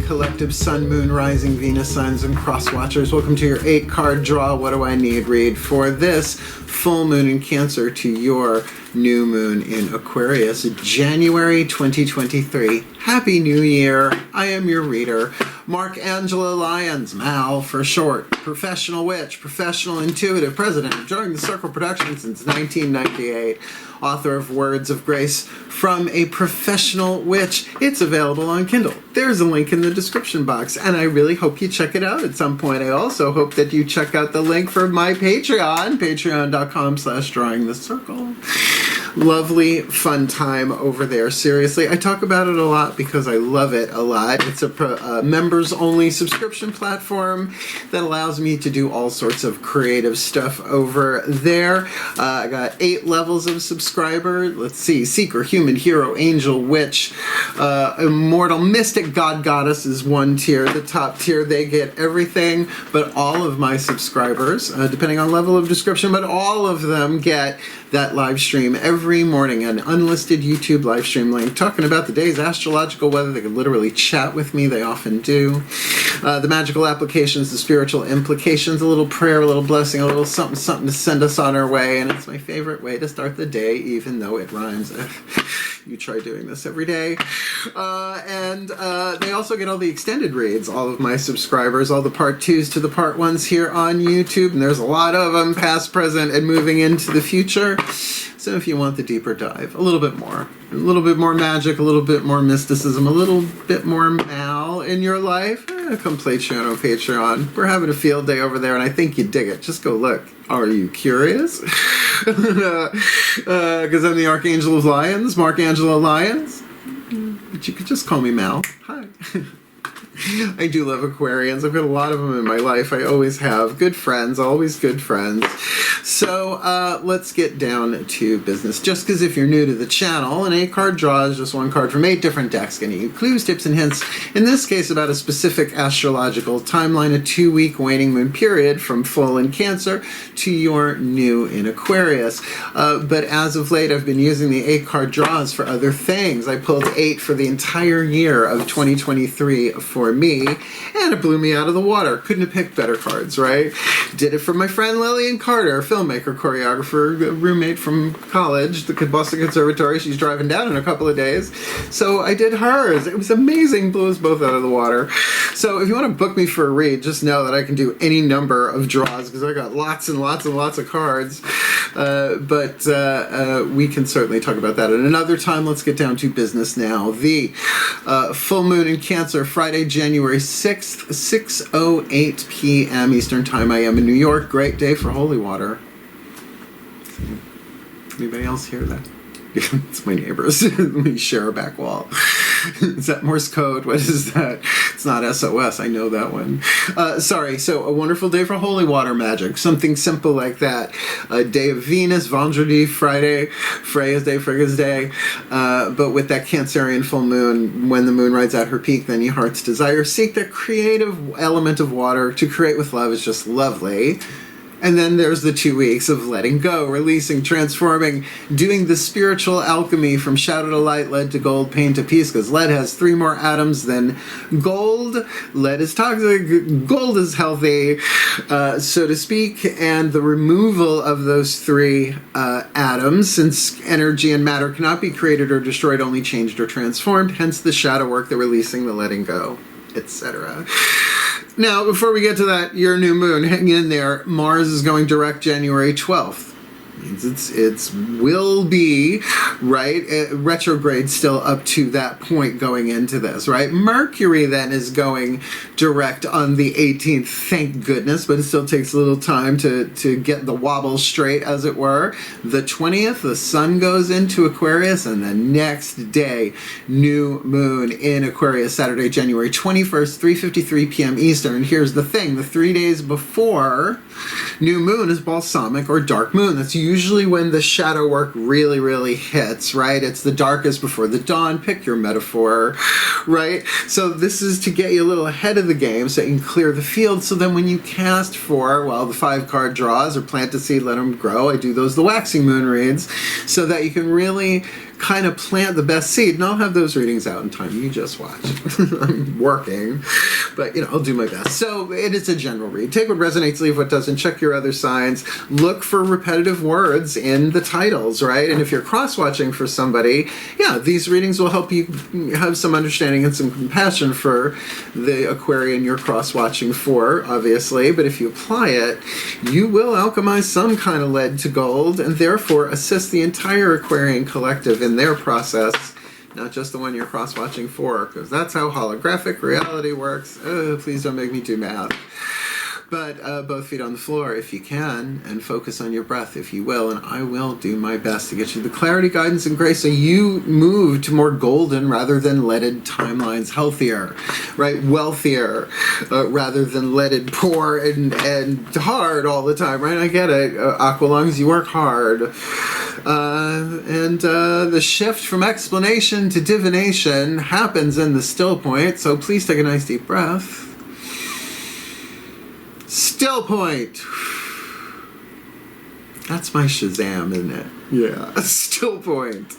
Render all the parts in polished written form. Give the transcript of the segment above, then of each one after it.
collective Sun, Moon, Rising, Venus signs, and cross watchers. Welcome to your 8-card draw. What do I need read for this full moon in Cancer to your new moon in Aquarius, January 2023. Happy New Year. I am your reader, Angelo Lyons, Mal for short, professional witch, professional intuitive, president of During the Circle Productions since 1998, author of Words of Grace from a Professional Witch. It's available on Kindle. There's a link in the description box, and I really hope you check it out at some point. I also hope that you check out the link for my Patreon, patreon.com/drawingthecircle. Lovely, fun time over there. Seriously, I talk about it a lot because I love it a lot. It's a members-only subscription platform that allows me to do all sorts of creative stuff over there. I got 8 levels of subscriber. Let's see, Seeker, Human, Hero, Angel, Witch, Immortal, Mystic, God, Goddess is one tier. The top tier, they get everything, but all of my subscribers, depending on level of description, but all of them get that live stream every morning, an unlisted YouTube live stream link talking about the day's astrological weather. They can literally chat with me. They often do. The magical applications, the spiritual implications, a little prayer, a little blessing, a little something, something to send us on our way. And it's my favorite way to start the day, even though it rhymes. You try doing this every day. They also get all the extended reads, all of my subscribers, all the part 2s to the part 1s here on YouTube. And there's a lot of them, past, present, and moving into the future. So if you want the deeper dive, a little bit more magic, a little bit more mysticism, a little bit more Mal in your life, come play on Patreon. We're having a field day over there, and I think you dig it. Just go look. Are you curious? Because I'm the Archangel of Lyons, Angelo Lyons. But you could just call me Mal. Hi. I do love Aquarians. I've got a lot of them in my life. I always have. Good friends, always good friends. So let's get down to business. Just because if you're new to the channel, an 8-card draw is just 1 card from 8 different decks, giving you clues, tips, and hints. In this case, about a specific astrological timeline, a 2-week waning moon period from full in Cancer to your new in Aquarius. But as of late, I've been using the 8-card draws for other things. I pulled 8 for the entire year of 2023 for me, and it blew me out of the water. Couldn't have picked better cards, right? Did it for my friend Lillian Carter, filmmaker, choreographer, roommate from college, the Boston Conservatory. She's driving down in a couple of days. So I did hers. It was amazing. Blew us both out of the water. So if you want to book me for a read, just know that I can do any number of draws because I got lots and lots and lots of cards. But we can certainly talk about that at another time. Let's get down to business now. The full moon in Cancer, Friday, January 6th, 6:08 p.m. Eastern Time. I am in New York. Great day for holy water. Anybody else hear that? It's my neighbors. We share a back wall. Is that Morse code? What is that? It's not SOS. I know that one. Sorry. So a wonderful day for holy water magic. Something simple like that. A day of Venus, Vendredi, Friday, Freya's day, Frigga's day. But with that Cancerian full moon, when the moon rides out her peak, then your heart's desire. Seek that creative element of water. To create with love is just lovely. And then there's the 2 weeks of letting go, releasing, transforming, doing the spiritual alchemy from shadow to light, lead to gold, pain to peace, because lead has 3 more atoms than gold. Lead is toxic, gold is healthy, so to speak, and the removal of those 3 atoms, since energy and matter cannot be created or destroyed, only changed or transformed, hence the shadow work, the releasing, the letting go, etc. Now, before we get to that, your new moon, hang in there. Mars is going direct January 12th. Means it's will be, right, retrograde still up to that point going into this, right? Mercury then is going direct on the 18th, thank goodness, but it still takes a little time to get the wobble straight, as it were. The 20th, the sun goes into Aquarius, and the next day, new moon in Aquarius, Saturday, January 21st, 3:53 p.m. Eastern. And here's the thing, the 3 days before new moon is balsamic or dark moon. That's usually when the shadow work really, really hits, right? It's the darkest before the dawn. Pick your metaphor, right? So this is to get you a little ahead of the game so you can clear the field. So then when you cast for, well, the 5-card draws or plant a seed, let them grow. I do those, the waxing moon reads, so that you can really kind of plant the best seed, and I'll have those readings out in time. You just watch. I'm working, but you know, I'll do my best. So it is a general read. Take what resonates, leave what doesn't. Check your other signs. Look for repetitive words in the titles, right? And if you're cross-watching for somebody, yeah, these readings will help you have some understanding and some compassion for the Aquarian you're cross-watching for, obviously. But if you apply it, you will alchemize some kind of lead to gold, and therefore assist the entire Aquarian collective in their process, not just the one you're cross-watching for, because that's how holographic reality works. Please don't make me do math. But both feet on the floor if you can, and focus on your breath if you will, and I will do my best to get you the clarity, guidance, and grace so you move to more golden rather than leaded timelines, healthier, right, wealthier, rather than leaded poor and hard all the time, right? I get it, Aqualungs, you work hard. And the shift from explanation to divination happens in the still point, so please take a nice deep breath. Still point. That's my Shazam, isn't it? Yeah, still point.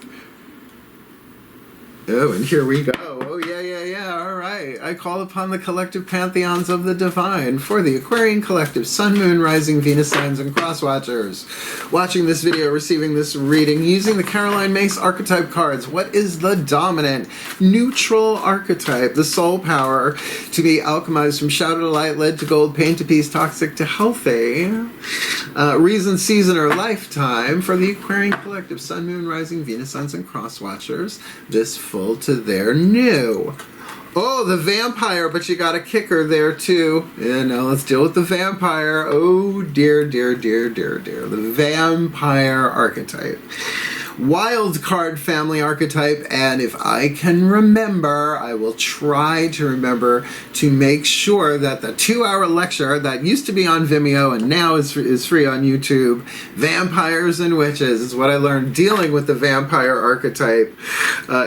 Oh, and here we go. Oh, yeah. All right. I call upon the collective pantheons of the divine for the Aquarian collective, Sun, Moon, Rising, Venus signs, and cross-watchers. Watching this video, receiving this reading, using the Caroline Myss archetype cards. What is the dominant neutral archetype? The soul power to be alchemized from shadow to light, lead to gold, pain to peace, toxic to healthy. Reason, season, or lifetime for the Aquarian collective, Sun, Moon, Rising, Venus signs, and cross-watchers. This full to their new. Oh, the vampire, but you got a kicker there too. Yeah, now let's deal with the vampire. Oh, dear. The vampire archetype. Wild card family archetype, and if I can remember, I will try to remember to make sure that the 2-hour lecture that used to be on Vimeo and now is free on YouTube, Vampires and Witches, is what I learned dealing with the vampire archetype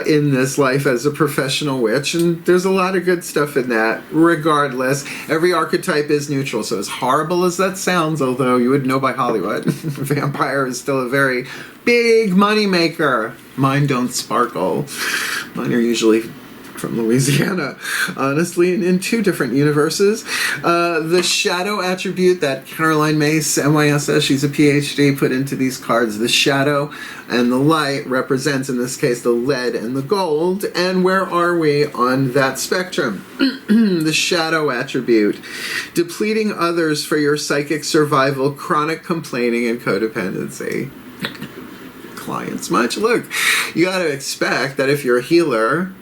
in this life as a professional witch, and there's a lot of good stuff in that. Regardless, every archetype is neutral, so as horrible as that sounds, although you would know by Hollywood, vampire is still a very big money maker. Mine don't sparkle. Mine are usually from Louisiana, honestly, in 2 different universes. The shadow attribute that Caroline Myss, MYSS, she's a PhD, put into these cards. The shadow and the light represents, in this case, the lead and the gold. And where are we on that spectrum? The shadow attribute. Depleting others for your psychic survival, chronic complaining, and codependency. Clients much. Look, you got to expect that if you're a healer,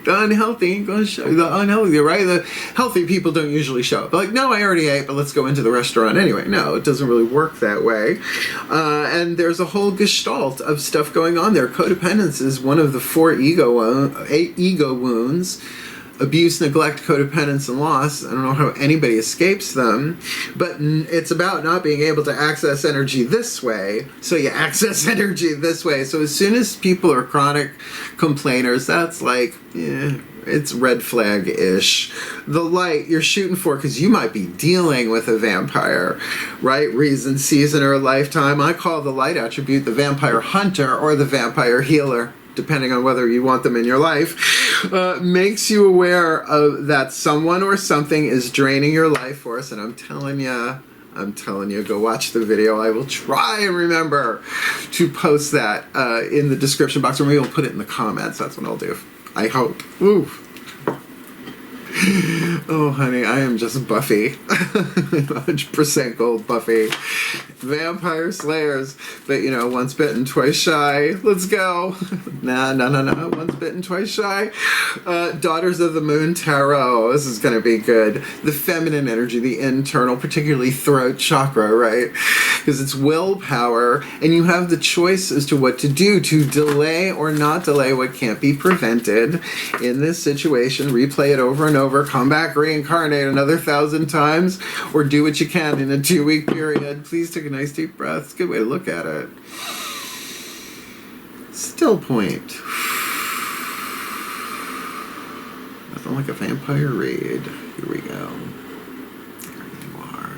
the unhealthy ain't going to show. The unhealthy, right? The healthy people don't usually show up. Like, no, I already ate, but let's go into the restaurant anyway. No, it doesn't really work that way. And there's a whole gestalt of stuff going on there. Codependence is one of the 4 ego wounds. Abuse, neglect, codependence, and loss. I don't know how anybody escapes them, but it's about not being able to access energy this way, so you access energy this way. So as soon as people are chronic complainers, that's like, it's red flag-ish. The light you're shooting for, because you might be dealing with a vampire, right? Reason, season, or lifetime. I call the light attribute the vampire hunter or the vampire healer, depending on whether you want them in your life. Makes you aware of that someone or something is draining your life force, and I'm telling you, go watch the video. I will try and remember to post that in the description box, or maybe I'll put it in the comments. That's what I'll do. I hope. Ooh. Oh, honey, I am just Buffy. 100% gold Buffy. Vampire slayers. But, once bitten, twice shy. Let's go. Nah. Once bitten, twice shy. Daughters of the Moon Tarot. This is going to be good. The feminine energy, the internal, particularly throat chakra, right? Because it's willpower, and you have the choice as to what to do to delay or not delay what can't be prevented. In this situation, replay it over and over, come back, reincarnate another 1,000 times, or do what you can in a 2-week period. Please take a nice deep breath. It's a good way to look at it. Still point. Nothing like a vampire read. Here we go. There you are.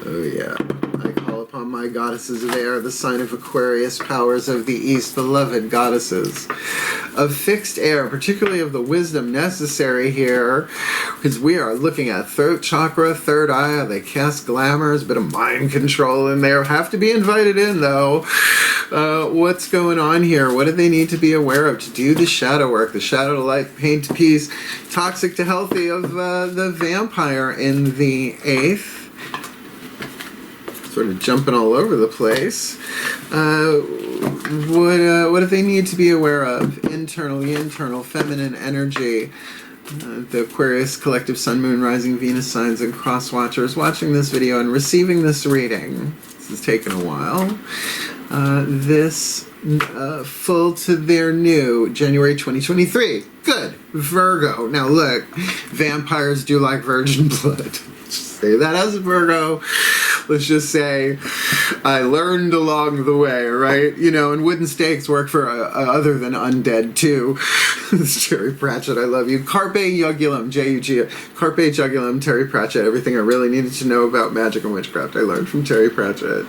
Oh yeah. I call upon my goddesses of air, the sign of Aquarius, powers of the east, beloved goddesses of fixed air, particularly of the wisdom necessary here, because we are looking at throat chakra, third eye. They cast glamours, a bit of mind control in there. Have to be invited in, though. What's going on here? What do they need to be aware of to do the shadow work? The shadow to light, pain to peace, toxic to healthy of the vampire in the 8th. Sort of jumping all over the place. What do they need to be aware of? Internal feminine energy. The Aquarius collective sun, moon, rising Venus signs and cross watchers watching this video and receiving this reading. This has taken a while. This full to their new January 2023. Good. Virgo. Now look, vampires do like virgin blood. Say that as a Virgo. Let's just say I learned along the way, right? You know, and wooden stakes work for other than undead too. It's Terry Pratchett, I love you. Carpe Jugulum, J-U-G, Carpe Jugulum, Terry Pratchett. Everything I really needed to know about magic and witchcraft I learned from Terry Pratchett.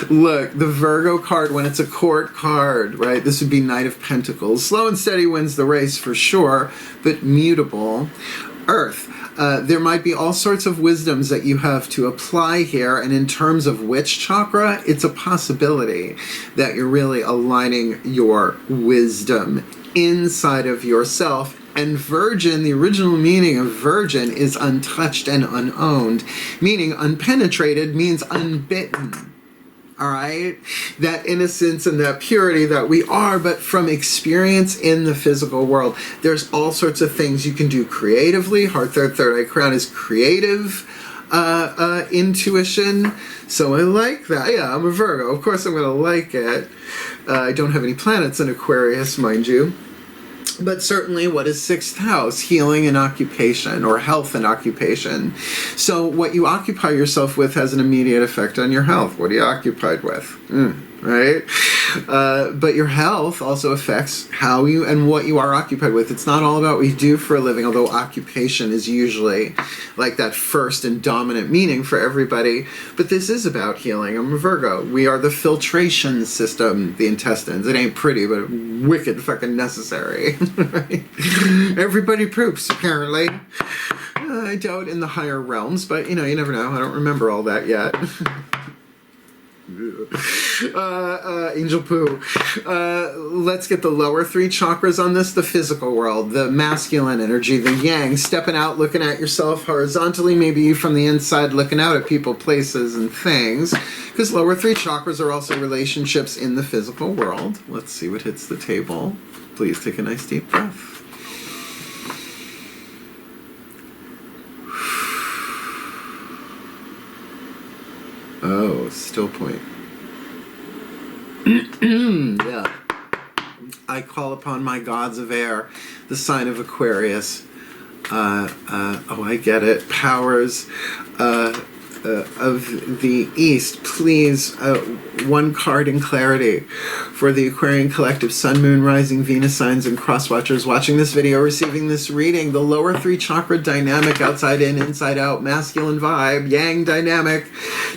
Look, the Virgo card, when it's a court card, right? This would be Knight of Pentacles. Slow and steady wins the race for sure, but mutable. Earth. There might be all sorts of wisdoms that you have to apply here, and in terms of witch chakra, it's a possibility that you're really aligning your wisdom inside of yourself. And virgin, the original meaning of virgin is untouched and unowned, meaning unpenetrated means unbitten. All right, that innocence and that purity that we are, but from experience in the physical world. There's all sorts of things you can do creatively. Heart, third eye crown is creative intuition. So I like that. Yeah, I'm a Virgo. Of course I'm going to like it. I don't have any planets in Aquarius, mind you. But certainly, what is 6th house? Healing and occupation, or health and occupation. So what you occupy yourself with has an immediate effect on your health. What are you occupied with? Right? But your health also affects how you and what you are occupied with. It's not all about what you do for a living, although occupation is usually like that first and dominant meaning for everybody. But this is about healing. I'm a Virgo. We are the filtration system, the intestines. It ain't pretty, but wicked fucking necessary. Right? Everybody poops, apparently. I doubt in the higher realms, but you know, you never know. I don't remember all that yet. Angel poo. Let's get the lower 3 chakras on this. The physical world, the masculine energy, the yang, stepping out, looking at yourself horizontally, maybe you from the inside looking out at people, places, and things. Because lower 3 chakras are also relationships in the physical world. Let's see what hits the table. Please take a nice deep breath. Oh, still point. Yeah. I call upon my gods of air, the sign of Aquarius. Oh, I get it. Powers of the East. Please, one card in clarity for the Aquarian collective Sun, Moon, Rising, Venus signs and cross watchers watching this video, receiving this reading. The lower 3 chakra dynamic, outside in, inside out, masculine vibe, yang dynamic,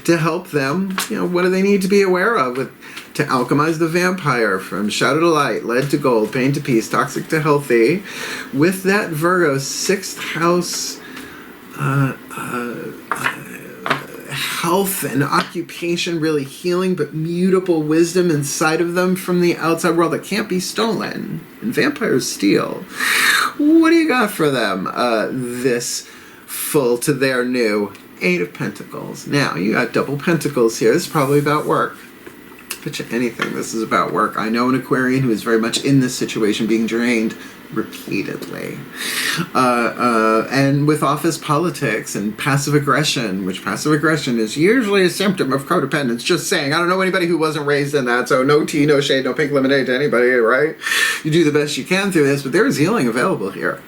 to help them. You know, what do they need to be aware of to alchemize the vampire from shadow to light, lead to gold, pain to peace, toxic to healthy. With that Virgo 6th house health and occupation, really healing, but mutable wisdom inside of them from the outside world that can't be stolen. And vampires steal. What do you got for them? This full to their new 8 of Pentacles. Now, you got double pentacles here. This is probably about work. Bet you anything this is about work. I know an Aquarian who is very much in this situation, being drained repeatedly. And with office politics and passive aggression, which passive aggression is usually a symptom of codependence. Just saying. I don't know anybody who wasn't raised in that, so no tea, no shade, no pink lemonade to anybody, right? You do the best you can through this, but there is healing available here.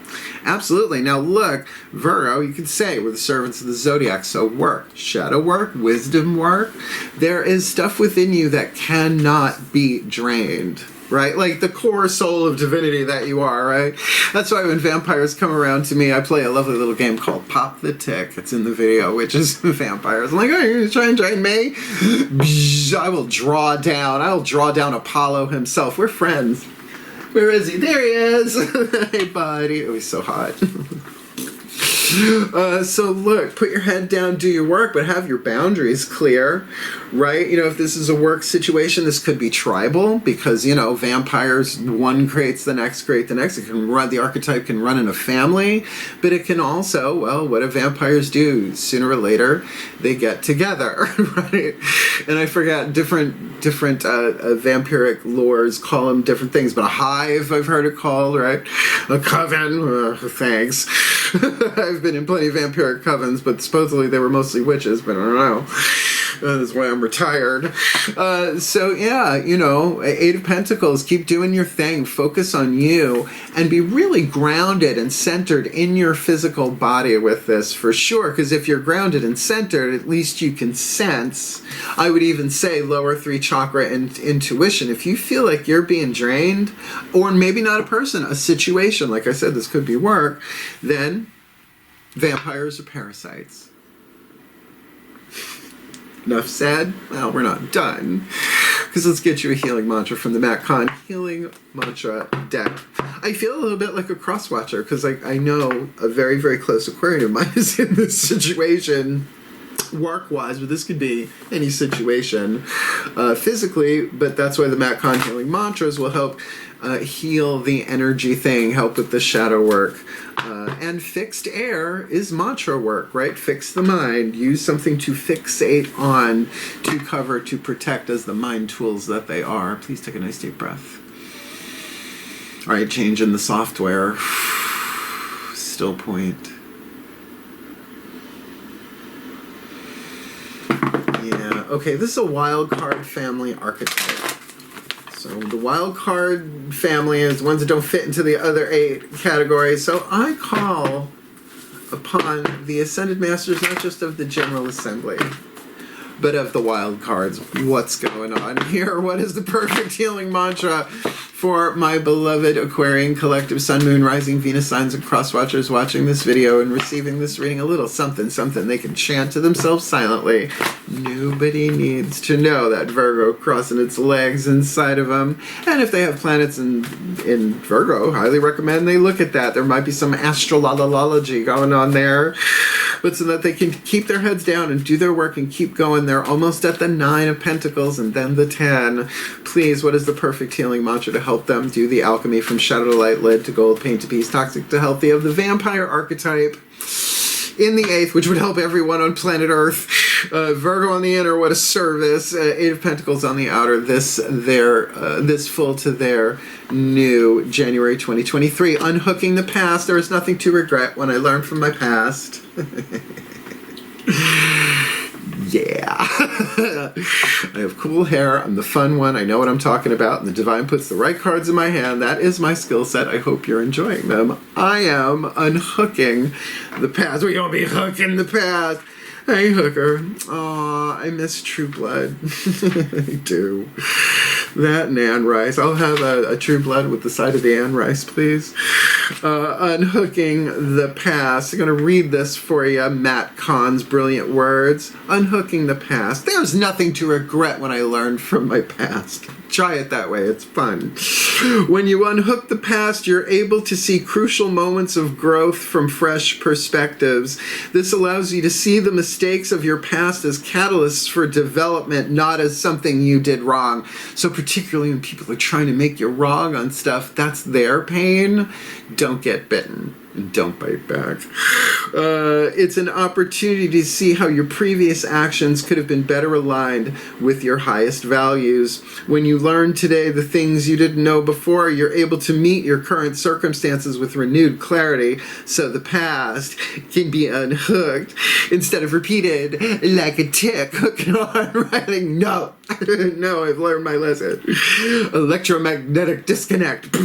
Absolutely. Now look, Virgo, you could say we're the servants of the zodiac, so work, shadow work, wisdom work. There is stuff within you that cannot be drained. right? Like the core soul of divinity that you are, right? That's why when vampires come around to me, I play a lovely little game called Pop the Tick. It's in the video, which is vampires. I'm like, oh, you're going to try and drain me? I'll draw down Apollo himself. We're friends. Where is he? There he is. Hey, buddy. Oh, he's so hot. So look, put your head down, do your work, but have your boundaries clear, right? You know, if this is a work situation, this could be tribal because, you know, vampires, one creates the next, create the next. It can run, the archetype can run in a family, but it can also, well, what do vampires do? Sooner or later, they get together, right? And I forgot, different vampiric lores call them different things, but a hive I've heard it called, right? A coven, thanks. I've been in plenty of vampiric covens, but supposedly they were mostly witches, but I don't know. That's why I'm retired. So yeah, you know, Eight of Pentacles, keep doing your thing, focus on you, and be really grounded and centered in your physical body with this, for sure, because if you're grounded and centered, at least you can sense, I would even say lower 3 chakra and intuition. If you feel like you're being drained, or maybe not a person, a situation, like I said, this could be work, then vampires are parasites. Enough said? Well, we're not done. Because let's get you a healing mantra from the Matt Kahn Healing Mantra deck. I feel a little bit like a cross-watcher because I know a very, very close Aquarian of mine is in this situation work-wise, but this could be any situation physically, but that's why the Matt Kahn Healing Mantras will help heal the energy thing, help with the shadow work. And fixed air is mantra work, right? Fix the mind. Use something to fixate on, to cover, to protect as the mind tools that they are. Please take a nice deep breath. All right, change in the software. Still point. Yeah, okay, this is a wild card family archetype. So the wild card family is ones that don't fit into the other 8 categories. So I call upon the Ascended Masters, not just of the General Assembly, but of the wild cards. What's going on here? What is the perfect healing mantra for my beloved Aquarian collective Sun, Moon, Rising, Venus signs and cross watchers watching this video and receiving this reading? A little something, something they can chant to themselves silently. Nobody needs to know that Virgo crossing its legs inside of them. And if they have planets in Virgo, highly recommend they look at that. There might be some astrology going on there. But so that they can keep their heads down and do their work and keep going. They're almost at the 9 of Pentacles and then the 10. Please, what is the perfect healing mantra to help them do the alchemy from shadow to light, lead to gold, pain to peace, toxic to healthy of the vampire archetype in the 8th, which would help everyone on planet Earth. Virgo on the inner, what a service. 8 of Pentacles on the outer. This full to their new January 2023. Unhooking the past. There is nothing to regret when I learned from my past. Yeah. I have cool hair. I'm the fun one. I know what I'm talking about. And the divine puts the right cards in my hand. That is my skill set. I hope you're enjoying them. I am unhooking the past. We all be hooking the past. Hey, hooker. Aw, I miss True Blood. I do. That and Anne Rice. I'll have a True Blood with the side of the Anne Rice, please. Unhooking the past. I'm going to read this for you. Matt Kahn's brilliant words. Unhooking the past. There's nothing to regret when I learned from my past. Try it that way. It's fun. When you unhook the past, you're able to see crucial moments of growth from fresh perspectives. This allows you to see the mistakes of your past as catalysts for development, not as something you did wrong. So particularly when people are trying to make you wrong on stuff, that's their pain. Don't get bitten. And don't bite back. It's an opportunity to see how your previous actions could have been better aligned with your highest values. When you learn today the things you didn't know before, you're able to meet your current circumstances with renewed clarity, so the past can be unhooked instead of repeated like a tick. Hooking on, writing, no. No, I've learned my lesson. Electromagnetic disconnect.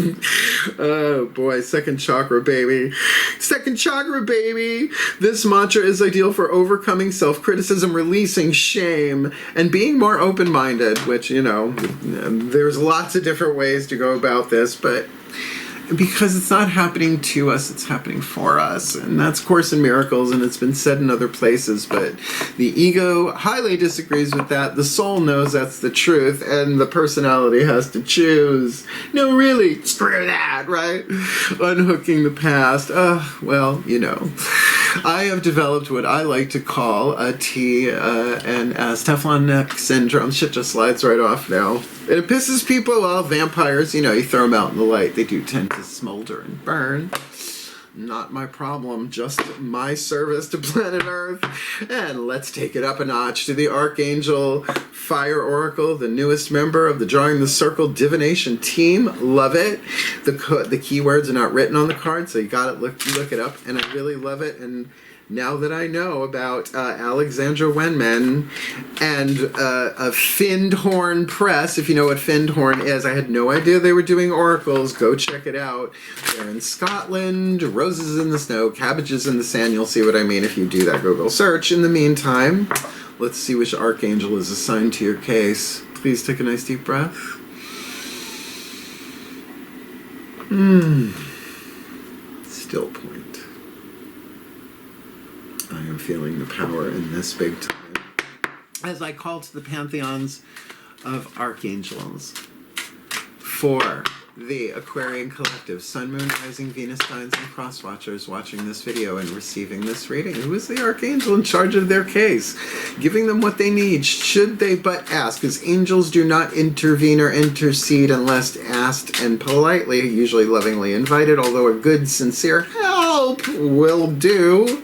Oh boy, second chakra, baby. Second chakra, baby. This mantra is ideal for overcoming self-criticism, releasing shame, and being more open-minded, which, you know, there's lots of different ways to go about this, but because it's not happening to us, it's happening for us. And that's Course in Miracles, and it's been said in other places, but the ego highly disagrees with that. The soul knows that's the truth, and the personality has to choose. No, really, screw that, right? Unhooking the past. Well, you know. I have developed what I like to call a T and S, Teflon neck syndrome. Shit just slides right off now. And it pisses people off. Vampires, you know, you throw them out in the light, they do tend to smolder and burn. Not my problem, just my service to planet Earth. And let's take it up a notch to the Archangel Fire Oracle, the newest member of the Drawing the Circle divination team. Love it. The keywords are not written on the card, so you got it. Look it up, and I really love it. And now that I know about Alexandra Wenman and Findhorn Press, if you know what Findhorn is, I had no idea they were doing oracles. Go check it out. They're in Scotland. Roses in the snow, cabbages in the sand. You'll see what I mean if you do that Google search. In the meantime, let's see which archangel is assigned to your case. Please take a nice deep breath. Still point. I am feeling the power in this big time as I call to the pantheons of archangels for the Aquarian Collective, Sun, Moon, Rising, Venus, Signs, and Cross Watchers watching this video and receiving this reading. Who is the archangel in charge of their case? Giving them what they need, should they but ask, because angels do not intervene or intercede unless asked and politely, usually lovingly invited, although a good, sincere help will do.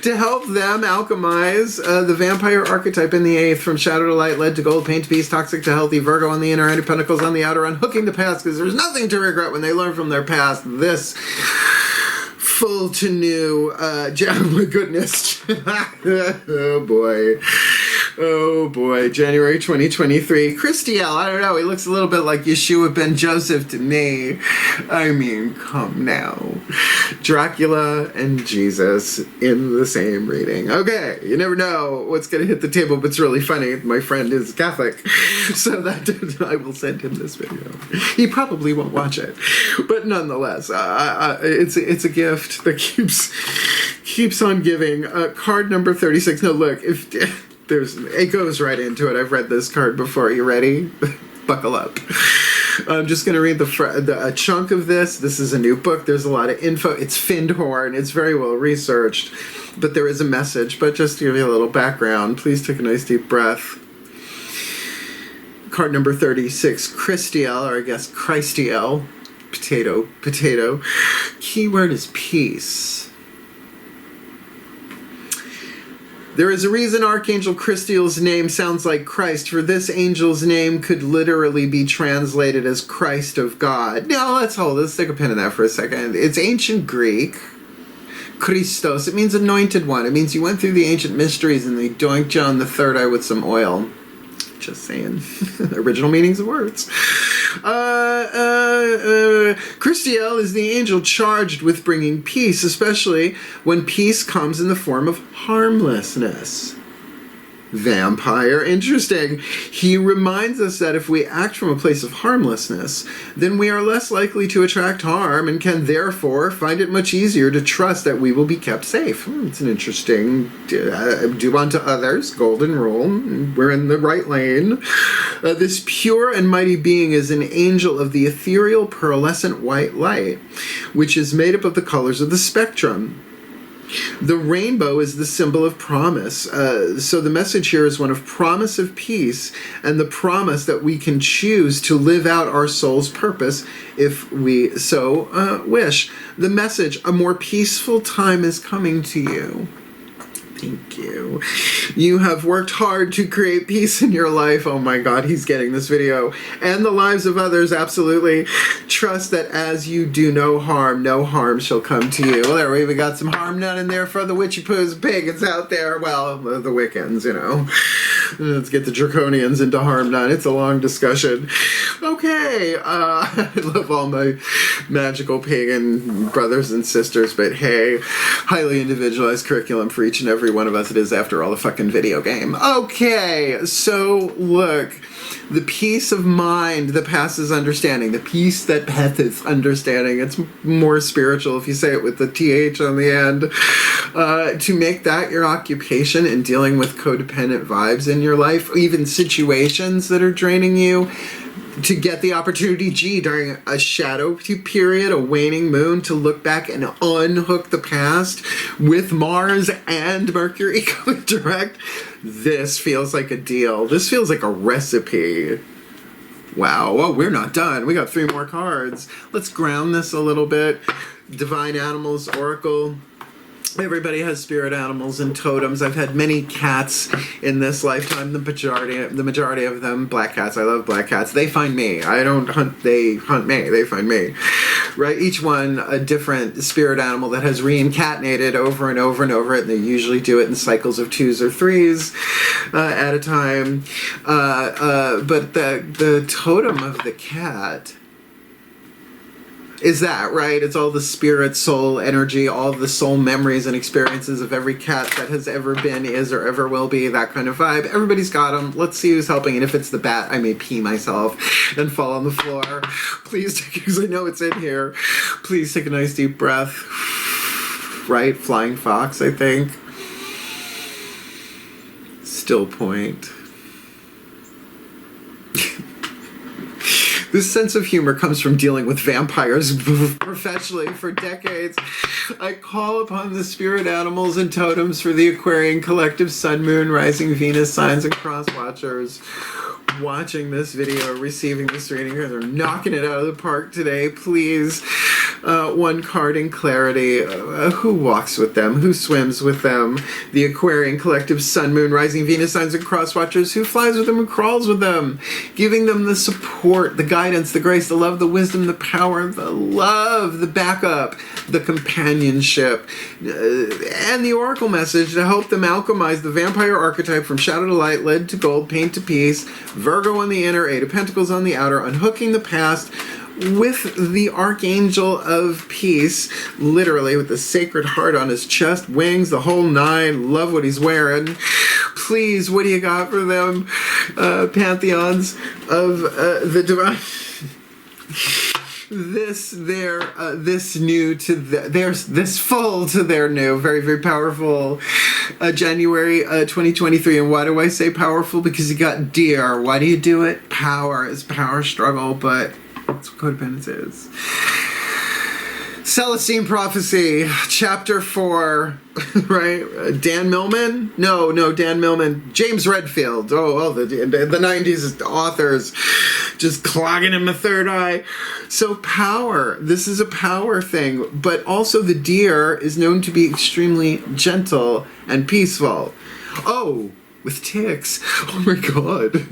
To help them alchemize the vampire archetype in the 8th, from shadow to light, lead to gold, pain to peace, toxic to healthy, Virgo on the inner, Eight of Pentacles on the outer, unhooking the past, because there's nothing to regret when they learn from their past. This full to new, oh my goodness. Oh boy, January 2023. Christiel, I don't know, he looks a little bit like Yeshua ben Joseph to me. I mean, come now. Dracula and Jesus in the same reading. Okay, you never know what's going to hit the table, but it's really funny. My friend is Catholic, so that I will send him this video. He probably won't watch it, but nonetheless, it's a gift that keeps on giving. Card number 36. No, look, it goes right into it. I've read this card before. You ready? Buckle up. I'm just going to read a chunk of this. This is a new book. There's a lot of info. It's Findhorn. It's very well researched, but there is a message. But just to give you a little background, please take a nice deep breath. Card number 36, Christiel, or I guess Christiel. Potato. Keyword is peace. There is a reason Archangel Christiel's name sounds like Christ, for this angel's name could literally be translated as Christ of God. Now, let's stick a pin in that for a second. It's ancient Greek. Christos. It means anointed one. It means you went through the ancient mysteries and they doinked you on the third eye with some oil. Just saying. Original meanings of words. Christiel is the angel charged with bringing peace, especially when peace comes in the form of harmlessness. Vampire. Interesting. He reminds us that if we act from a place of harmlessness, then we are less likely to attract harm and can therefore find it much easier to trust that we will be kept safe. It's an interesting do unto others, golden rule. We're in the right lane. This pure and mighty being is an angel of the ethereal pearlescent white light, which is made up of the colors of the spectrum. The rainbow is the symbol of promise. So the message here is one of promise of peace and the promise that we can choose to live out our soul's purpose if we so wish. The message, a more peaceful time is coming to you. Thank you. You have worked hard to create peace in your life. Oh my God, he's getting this video. And the lives of others, absolutely. Trust that as you do no harm shall come to you. Well, there, we even got some harm done in there for the witchy poos pagans out there. Well, the Wiccans, you know. Let's get the draconians into harm done. It's a long discussion. Okay, I love all my magical pagan brothers and sisters, but hey, highly individualized curriculum for each and every one of us. It is, after all, a fucking video game. Okay, so look, the peace of mind that passes understanding, the peace that passeth understanding. It's more spiritual if you say it with the TH on the end. To make that your occupation in dealing with codependent vibes in your life, even situations that are draining you, to get the opportunity, during a shadow period, a waning moon, to look back and unhook the past with Mars and Mercury going direct. This feels like a deal. This feels like a recipe. Wow. Well, we're not done. We got 3 more cards. Let's ground this a little bit. Divine Animals Oracle. Everybody has spirit animals and totems. I've had many cats in this lifetime. The majority of them, black cats. I love black cats. They find me. I don't hunt. They hunt me. They find me. Right? Each one a different spirit animal that has reincarnated over and over and over. And they usually do it in cycles of 2s or 3s at a time. But the totem of the cat is that, right? It's all the spirit, soul, energy, all the soul memories and experiences of every cat that has ever been, is, or ever will be, that kind of vibe. Everybody's got them. Let's see who's helping. And if it's the bat, I may pee myself and fall on the floor. Please, because I know it's in here. Please take a nice deep breath. Right? Flying fox, I think. Still point. This sense of humor comes from dealing with vampires professionally for decades. I call upon the spirit animals and totems for the Aquarian collective Sun, Moon, Rising, Venus signs and cross watchers watching this video, receiving this reading. They're knocking it out of the park today. Please, one card in clarity. Who walks with them? Who swims with them? The Aquarian collective Sun, Moon, Rising, Venus signs and cross watchers. Who flies with them and crawls with them? Giving them the support, the guidance, the grace, the love, the wisdom, the power, the love, the backup, the companionship, and the oracle message to help them alchemize the vampire archetype from shadow to light, lead to gold, paint to peace, Virgo on the inner, 8 of Pentacles on the outer, unhooking the past with the Archangel of Peace, literally with the Sacred Heart on his chest, wings, the whole 9. Love what he's wearing. Please, what do you got for them? Pantheons of the divine. This new to this full to their new, very, very powerful January 2023. And why do I say powerful? Because you got deer. Why do you do it? Power is power struggle, but that's what codependence is. Celestine Prophecy, Chapter 4, right? Dan Millman? No, Dan Millman. James Redfield. Oh, the 90s authors just clogging in the third eye. So power. This is a power thing. But also the deer is known to be extremely gentle and peaceful. Oh, with ticks. Oh my god.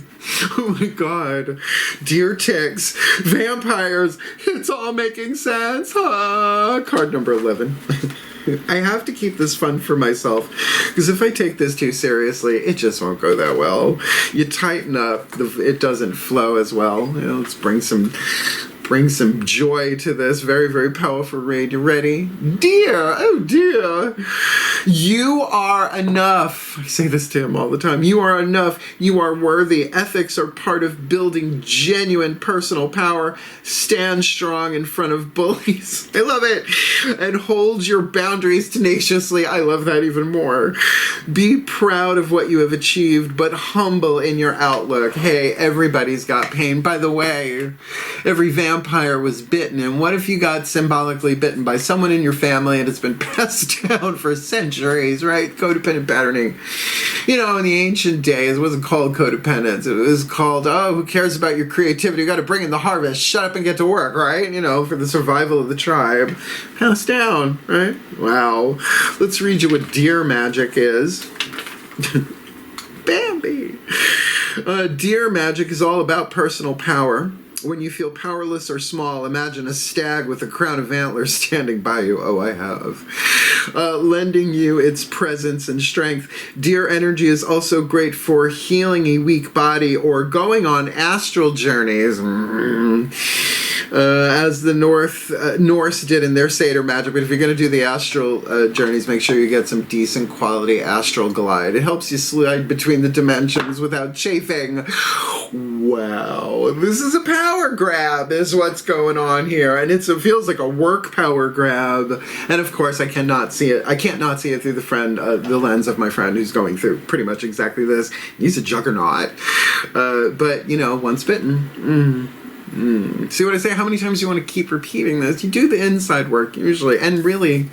Oh my god. Deer, ticks, vampires. It's all making sense. Card number 11. I have to keep this fun for myself, because if I take this too seriously, it just won't go that well. You tighten up, it doesn't flow as well. Let's bring some joy to this very, very powerful read. You ready? Dear, oh dear. You are enough. I say this to him all the time. You are enough. You are worthy. Ethics are part of building genuine personal power. Stand strong in front of bullies. I love it. And hold your boundaries tenaciously. I love that even more. Be proud of what you have achieved, but humble in your outlook. Hey, everybody's got pain. By the way, every vampire was bitten. And what if you got symbolically bitten by someone in your family and it's been passed down for centuries, right? Codependent patterning. In the ancient days, it wasn't called codependence. It was called, who cares about your creativity? You got to bring in the harvest. Shut up and get to work, right? For the survival of the tribe. Passed down, right? Wow. Let's read you what deer magic is. Bambi. Deer magic is all about personal power. When you feel powerless or small, imagine a stag with a crown of antlers standing by you. Oh, I have. Lending you its presence and strength. Deer energy is also great for healing a weak body or going on astral journeys. As the Norse did in their Seder magic. But if you're going to do the astral journeys, make sure you get some decent quality astral glide. It helps you slide between the dimensions without chafing. Wow, this is a power grab is what's going on here, and it feels like a work power grab. And of course I cannot see it. I can't not see it through the lens of my friend who's going through pretty much exactly this. He's a juggernaut, but you know, once bitten. See what I say? How many times you want to keep repeating this? You do the inside work usually, and really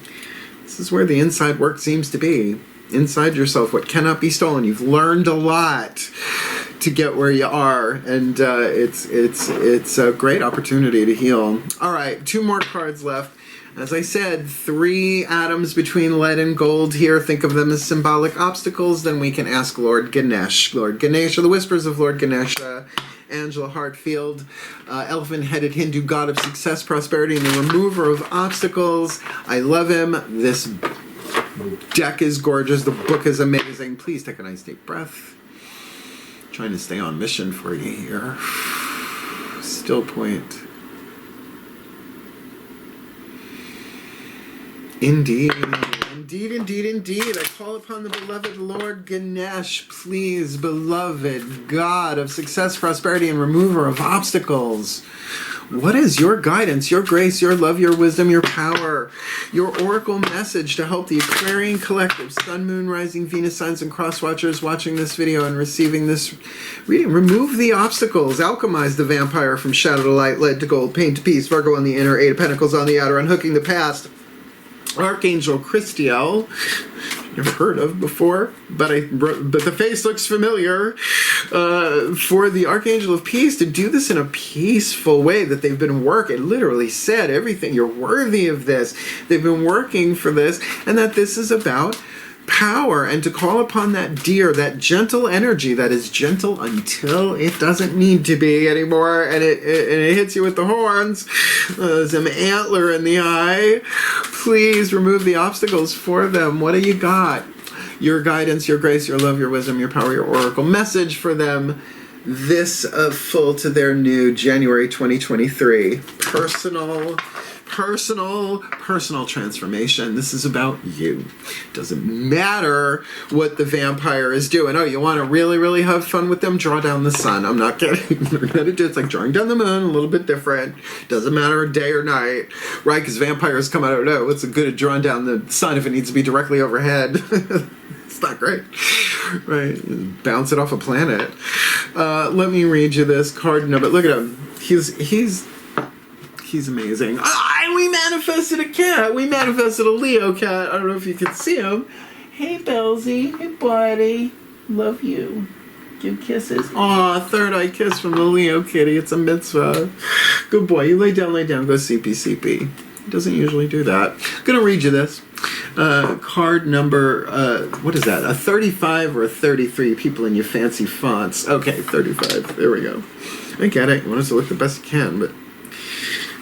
this is where the inside work seems to be. Inside yourself, what cannot be stolen. You've learned a lot to get where you are, and it's a great opportunity to heal. All right, 2 more cards left. As I said, 3 atoms between lead and gold here. Think of them as symbolic obstacles. Then we can ask Lord Ganesh. Lord Ganesha, the whispers of Lord Ganesha. Angelo Hartfield, elephant-headed Hindu god of success, prosperity, and the remover of obstacles. I love him. This deck is gorgeous. The book is amazing. Please take a nice deep breath. Trying to stay on mission for you here. Still point. Indeed. Indeed, indeed, indeed. I call upon the beloved Lord Ganesh, please, beloved God of success, prosperity, and remover of obstacles. What is your guidance, your grace, your love, your wisdom, your power, your oracle message to help the Aquarian collective, Sun, Moon, Rising, Venus signs, and cross watchers watching this video and receiving this reading? Remove the obstacles, alchemize the vampire from shadow to light, lead to gold, pain to peace, Virgo on the inner, 8 of Pentacles on the outer, unhooking the past. Archangel Christiel, never heard of before, but the face looks familiar. For the Archangel of Peace to do this in a peaceful way that they've been working. It literally said everything. You're worthy of this. They've been working for this, and that this is about power, and to call upon that deer, that gentle energy that is gentle until it doesn't need to be anymore, and it hits you with the horns, some antler in the eye. Please remove the obstacles for them. What do you got? Your guidance, your grace, your love, your wisdom, your power, your oracle message for them this full to their new January 2023 personal transformation. This is about you. Doesn't matter what the vampire is doing. Oh, you want to really, really have fun with them? Draw down the sun. I'm not kidding. It's like drawing down the moon, a little bit different. Doesn't matter day or night, right? Because vampires come out of, no, what's the good of drawing down the sun if it needs to be directly overhead? It's not great, right? Bounce it off a planet. Let me read you this card number. Look at him. He's amazing. We manifested a cat. We manifested a Leo cat. I don't know if you can see him. Hey, Belzy. Hey, buddy. Love you. Give kisses. Aw, third eye kiss from the Leo kitty. It's a mitzvah. Good boy. You lay down. Go CP. He doesn't usually do that. I'm going to read you this. Card number, what is that? A 35 or a 33? People in your fancy fonts. Okay, 35. There we go. I get it. You want us to look the best you can, but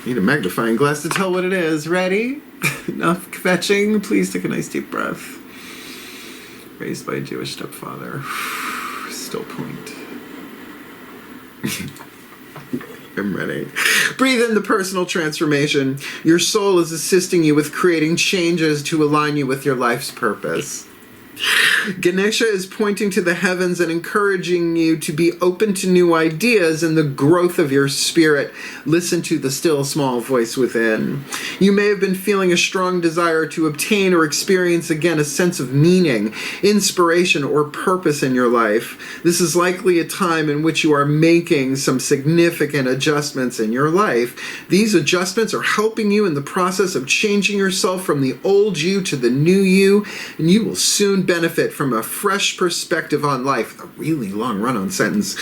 need a magnifying glass to tell what it is. Ready? Enough fetching. Please take a nice deep breath. Raised by a Jewish stepfather. Still point. I'm ready. Breathe in the personal transformation. Your soul is assisting you with creating changes to align you with your life's purpose. Ganesha is pointing to the heavens and encouraging you to be open to new ideas and the growth of your spirit. Listen to the still small voice within. You may have been feeling a strong desire to obtain or experience again a sense of meaning, inspiration, or purpose in your life. This is likely a time in which you are making some significant adjustments in your life. These adjustments are helping you in the process of changing yourself from the old you to the new you, and you will soon can benefit from a fresh perspective on life. A really long run-on sentence.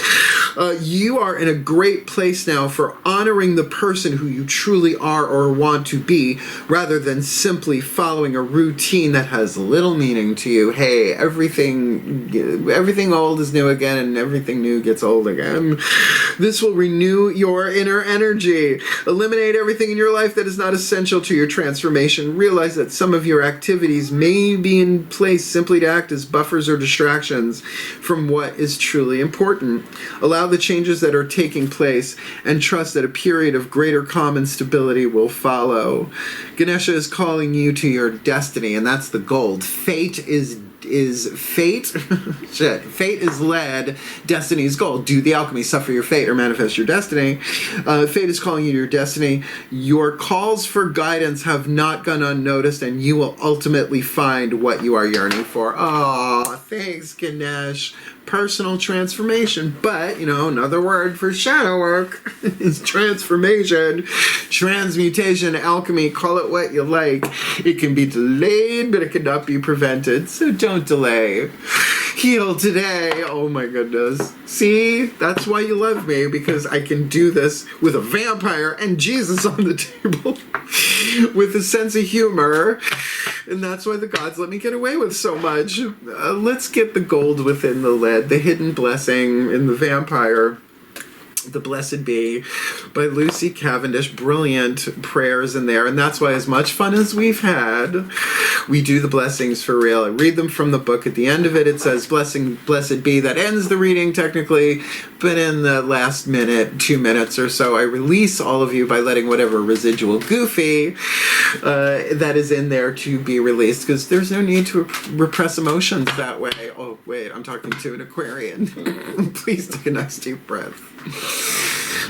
You are in a great place now for honoring the person who you truly are or want to be, rather than simply following a routine that has little meaning to you. Hey, everything old is new again, and everything new gets old again. This will renew your inner energy. Eliminate everything in your life that is not essential to your transformation. Realize that some of your activities may be in place simply to act as buffers or distractions from what is truly important. Allow the changes that are taking place and trust that a period of greater calm and stability will follow. Ganesha is calling you to your destiny, and that's the gold. Fate is fate. Shit. Fate is lead. Destiny is gold. Do the alchemy, suffer your fate, or manifest your destiny. Fate is calling you to your destiny. Your calls for guidance have not gone unnoticed, and you will ultimately find what you are yearning for. Oh, thanks, Ganesh. Personal transformation. But, another word for shadow work is transformation, transmutation, alchemy, call it what you like. It can be delayed, but it cannot be prevented. So don't delay. Heal today. Oh my goodness. See, that's why you love me, because I can do this with a vampire and Jesus on the table with a sense of humor. And that's why the gods let me get away with so much. Let's get the gold within the lead, the hidden blessing in the vampire. The Blessed Be by Lucy Cavendish. Brilliant prayers in there, and that's why, as much fun as we've had, we do the blessings for real. I read them from the book. At the end of it, it says Blessed Be. That ends the reading technically, but in the last 2 minutes or so, I release all of you by letting whatever residual goofy that is in there to be released, because there's no need to repress emotions that way. Oh wait, I'm talking to an Aquarian. Please take a nice deep breath.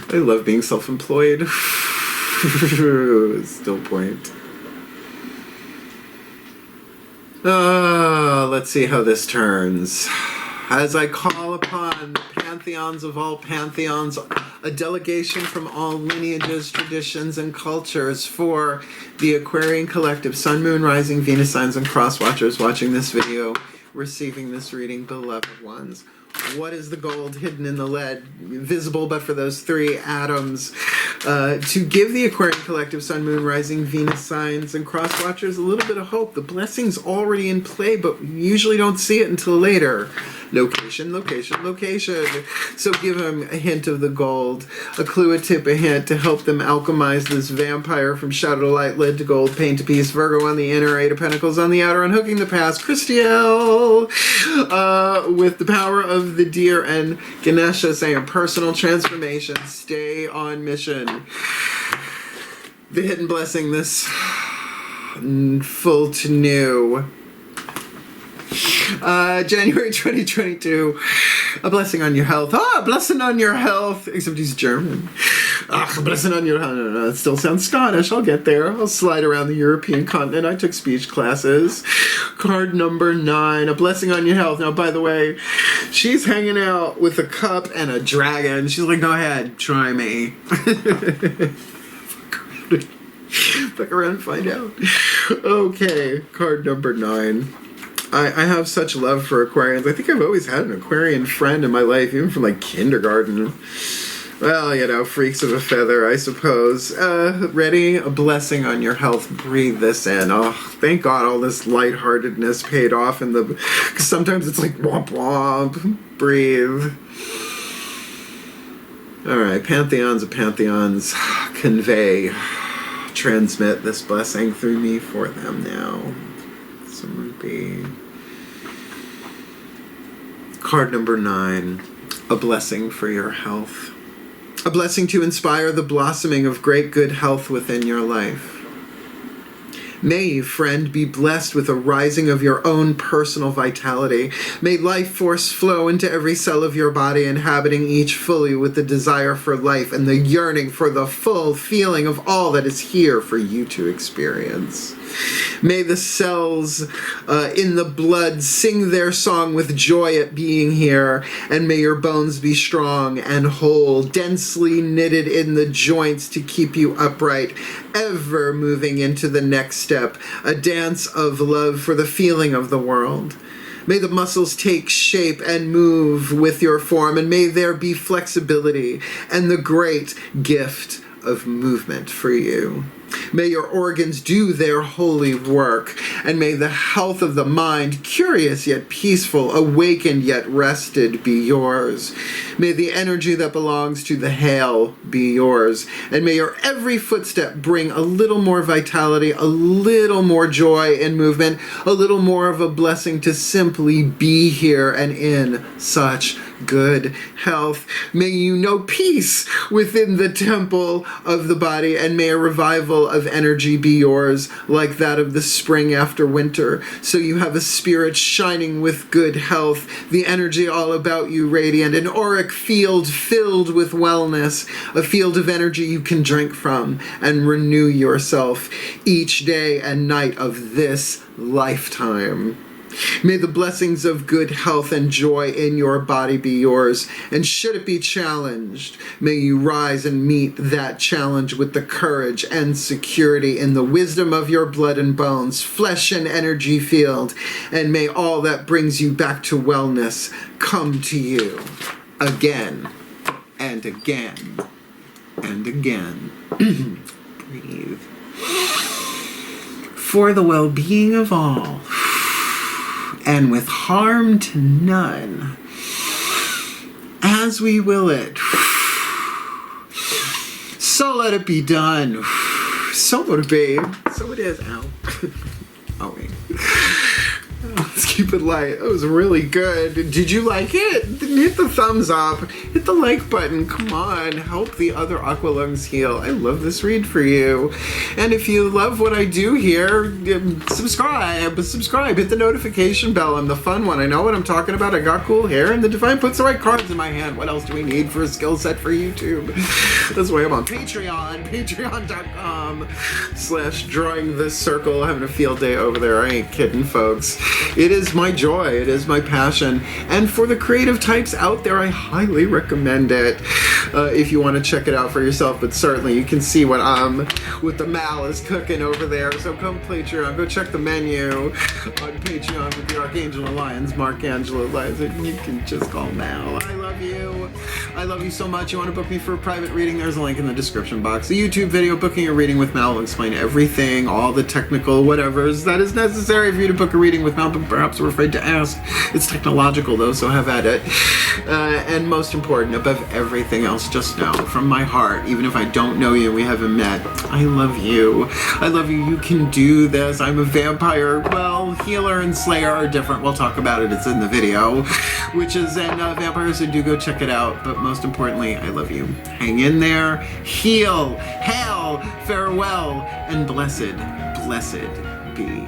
I love being self-employed. Still point. Let's see how this turns. As I call upon the pantheons of all pantheons, a delegation from all lineages, traditions, and cultures for the Aquarian collective, Sun, Moon, Rising, Venus signs, and cross watchers watching this video, receiving this reading, beloved ones. What is the gold hidden in the lead, visible but for those 3 atoms, to give the Aquarian collective, Sun, Moon, Rising, Venus signs, and cross watchers a little bit of hope? The blessing's already in play, but we usually don't see it until later. Location, location, location. So give them a hint of the gold, a clue, a tip, a hint to help them alchemize this vampire from shadow to light, lead to gold, pain to peace, Virgo on the inner, 8 of Pentacles on the outer, unhooking the past, Christiel, with the power of the deer, and Ganesha saying personal transformation, stay on mission. The hidden blessing, this full to new. January 2022, a blessing on your health. A blessing on your health. Except he's German. A blessing on your health. No, it still sounds Scottish. I'll get there. I'll slide around the European continent. I took speech classes. Card number 9, a blessing on your health. Now, by the way, she's hanging out with a cup and a dragon. She's like, go ahead, try me. Fuck around and find out. Okay, card number 9. I have such love for Aquarians. I think I've always had an Aquarian friend in my life, even from like kindergarten. Well, freaks of a feather, I suppose. Ready? A blessing on your health. Breathe this in. Oh, thank God all this lightheartedness paid off because sometimes it's like womp womp. Breathe. Alright, pantheons of pantheons, transmit this blessing through me for them now. Some would be card number 9, a blessing for your health. A blessing to inspire the blossoming of great good health within your life. May you, friend, be blessed with a rising of your own personal vitality. May life force flow into every cell of your body, inhabiting each fully with the desire for life and the yearning for the full feeling of all that is here for you to experience. May the cells in the blood sing their song with joy at being here, and may your bones be strong and whole, densely knitted in the joints to keep you upright, ever moving into the next step, a dance of love for the feeling of the world. May the muscles take shape and move with your form, and may there be flexibility and the great gift of movement for you. May your organs do their holy work, and may the health of the mind, curious yet peaceful, awakened yet rested, be yours. May the energy that belongs to the hail be yours, and may your every footstep bring a little more vitality, a little more joy in movement, a little more of a blessing to simply be here and in such good health. May you know peace within the temple of the body, and may a revival of energy be yours like that of the spring after winter, so you have a spirit shining with good health, the energy all about you radiant, an auric field filled with wellness, a field of energy you can drink from and renew yourself each day and night of this lifetime. May the blessings of good health and joy in your body be yours, and should it be challenged, may you rise and meet that challenge with the courage and security in the wisdom of your blood and bones, flesh and energy field, and may all that brings you back to wellness come to you again and again and again. Breathe. For the well-being of all, and with harm to none, as we will it. So let it be done. So would it be. So it is. Ow. Oh, wait. Let's keep it light. That was really good. Did you like it? Hit the thumbs up. Hit the like button. Come on. Help the other aqua lungs heal. I love this read for you. And if you love what I do here, subscribe. Hit the notification bell. I'm the fun one. I know what I'm talking about. I got cool hair, and the Divine puts the right cards in my hand. What else do we need for a skill set for YouTube? That's why I'm on Patreon. Patreon.com/drawing this circle. Having a field day over there. I ain't kidding, folks. It is my joy, it is my passion, and for the creative types out there, I highly recommend it if you want to check it out for yourself. But certainly you can see what the Mal is cooking over there, so come Patreon, go check the menu on Patreon with the Archangel Lyons, Mark Angelo Lyons. You can just call Mal. I love you so much. You want to book me for a private reading? There's a link in the description box. A YouTube video, Booking a Reading with Mal, will explain everything, all the technical whatevers that is necessary for you to book a reading with Mal, but perhaps we're afraid to ask. It's technological though, so have at it. And most important, above everything else, just know from my heart, even if I don't know you and we haven't met, I love you. I love you. You can do this. I'm a vampire. Well, healer and slayer are different. We'll talk about it. It's in the video, which is in Vampires, so do go check it out. But most importantly, I love you. Hang in there. Heal. Hail. Farewell. And blessed be.